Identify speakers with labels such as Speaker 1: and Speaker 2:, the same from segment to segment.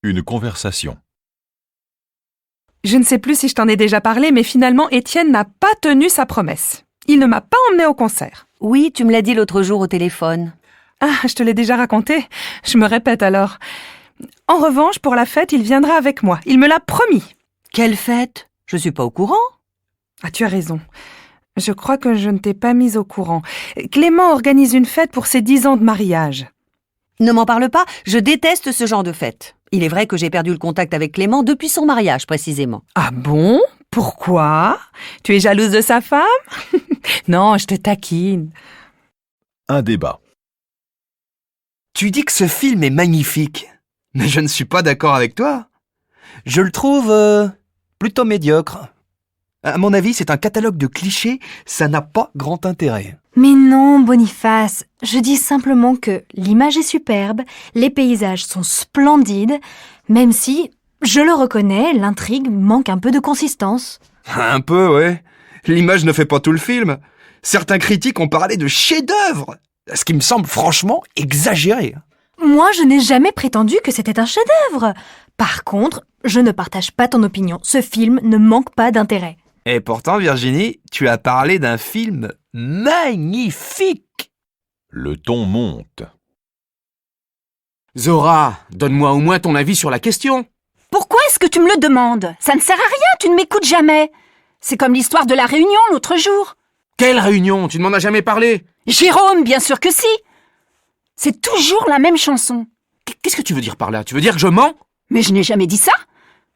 Speaker 1: Une conversation.
Speaker 2: Je ne sais plus si je t'en ai déjà parlé, mais finalement, Étienne n'a pas tenu sa promesse. Il ne m'a pas emmenée au concert.
Speaker 3: Oui, tu me l'as dit l'autre jour au téléphone.
Speaker 2: Ah, je te l'ai déjà raconté. Je me répète alors. En revanche, pour la fête, il viendra avec moi. Il me l'a promis.
Speaker 3: Quelle fête? Je suis pas au courant.
Speaker 2: Ah, tu as raison. Je crois que je ne t'ai pas mise au courant. Clément organise une fête pour ses 10 ans de mariage.
Speaker 3: Ne m'en parle pas, je déteste ce genre de fête. Il est vrai que j'ai perdu le contact avec Clément depuis son mariage, précisément.
Speaker 2: Ah bon? Pourquoi? Tu es jalouse de sa femme? Non, je te taquine.
Speaker 1: Un débat.
Speaker 4: Tu dis que ce film est magnifique, mais je ne suis pas d'accord avec toi. Je le trouve plutôt médiocre. À mon avis, c'est un catalogue de clichés, ça n'a pas grand intérêt.
Speaker 5: Mais non, Boniface, je dis simplement que l'image est superbe, les paysages sont splendides, même si, je le reconnais, l'intrigue manque un peu de consistance.
Speaker 4: Un peu, ouais. L'image ne fait pas tout le film. Certains critiques ont parlé de chef-d'œuvre, ce qui me semble franchement exagéré.
Speaker 5: Moi, je n'ai jamais prétendu que c'était un chef-d'œuvre. Par contre, je ne partage pas ton opinion. Ce film ne manque pas d'intérêt.
Speaker 4: Et pourtant, Virginie, tu as parlé d'un film magnifique.
Speaker 1: Le ton monte.
Speaker 6: Zora, donne-moi au moins ton avis sur la question.
Speaker 7: Pourquoi est-ce que tu me le demandes? Ça ne sert à rien, tu ne m'écoutes jamais. C'est comme l'histoire de la réunion l'autre jour.
Speaker 6: Quelle réunion? Tu ne m'en as jamais parlé.
Speaker 7: Jérôme, bien sûr que si. C'est toujours la même chanson.
Speaker 6: Qu'est-ce que tu veux dire par là? Tu veux dire que je mens?
Speaker 7: Mais je n'ai jamais dit ça.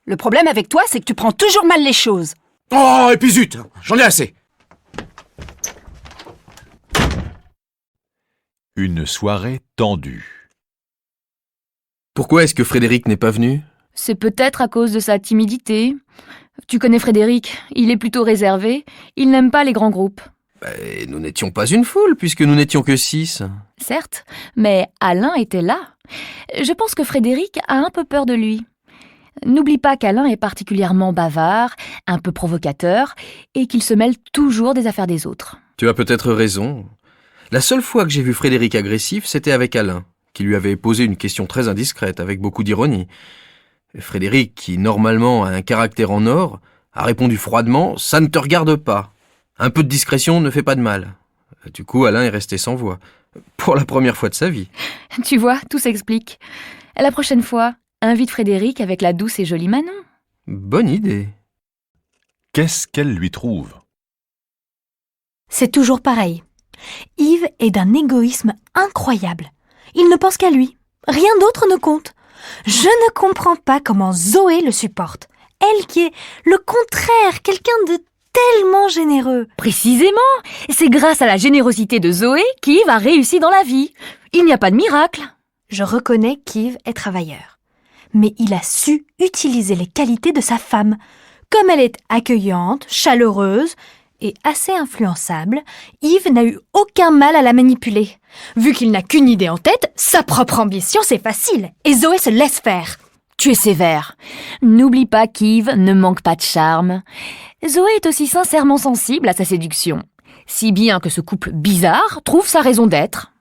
Speaker 7: Le problème avec toi, c'est que tu prends toujours mal les choses.
Speaker 6: Oh, et puis zut, j'en ai assez.
Speaker 1: Une soirée tendue.
Speaker 4: Pourquoi est-ce que Frédéric n'est pas venu?
Speaker 8: C'est peut-être à cause de sa timidité. Tu connais Frédéric, il est plutôt réservé, il n'aime pas les grands groupes.
Speaker 4: Nous n'étions pas une foule, puisque nous n'étions que 6.
Speaker 8: Certes, mais Alain était là. Je pense que Frédéric a un peu peur de lui. N'oublie pas qu'Alain est particulièrement bavard, un peu provocateur, et qu'il se mêle toujours des affaires des autres.
Speaker 4: Tu as peut-être raison. La seule fois que j'ai vu Frédéric agressif, c'était avec Alain, qui lui avait posé une question très indiscrète, avec beaucoup d'ironie. Frédéric, qui normalement a un caractère en or, a répondu froidement « Ça ne te regarde pas ». Un peu de discrétion ne fait pas de mal. Du coup, Alain est resté sans voix. Pour la première fois de sa vie.
Speaker 8: Tu vois, tout s'explique. La prochaine fois, invite Frédéric avec la douce et jolie Manon.
Speaker 4: Bonne idée.
Speaker 1: Qu'est-ce qu'elle lui trouve?
Speaker 5: C'est toujours pareil. Yves est d'un égoïsme incroyable. Il ne pense qu'à lui. Rien d'autre ne compte. Je ne comprends pas comment Zoé le supporte. Elle qui est le contraire, quelqu'un de tellement généreux.
Speaker 8: Précisément, c'est grâce à la générosité de Zoé qu'Yves a réussi dans la vie. Il n'y a pas de miracle.
Speaker 5: Je reconnais qu'Yves est travailleur. Mais il a su utiliser les qualités de sa femme. Comme elle est accueillante, chaleureuse et assez influençable, Yves n'a eu aucun mal à la manipuler. Vu qu'il n'a qu'une idée en tête, sa propre ambition, c'est facile. Et Zoé se laisse faire.
Speaker 8: Tu es sévère. N'oublie pas qu'Yves ne manque pas de charme. Zoé est aussi sincèrement sensible à sa séduction. Si bien que ce couple bizarre trouve sa raison d'être.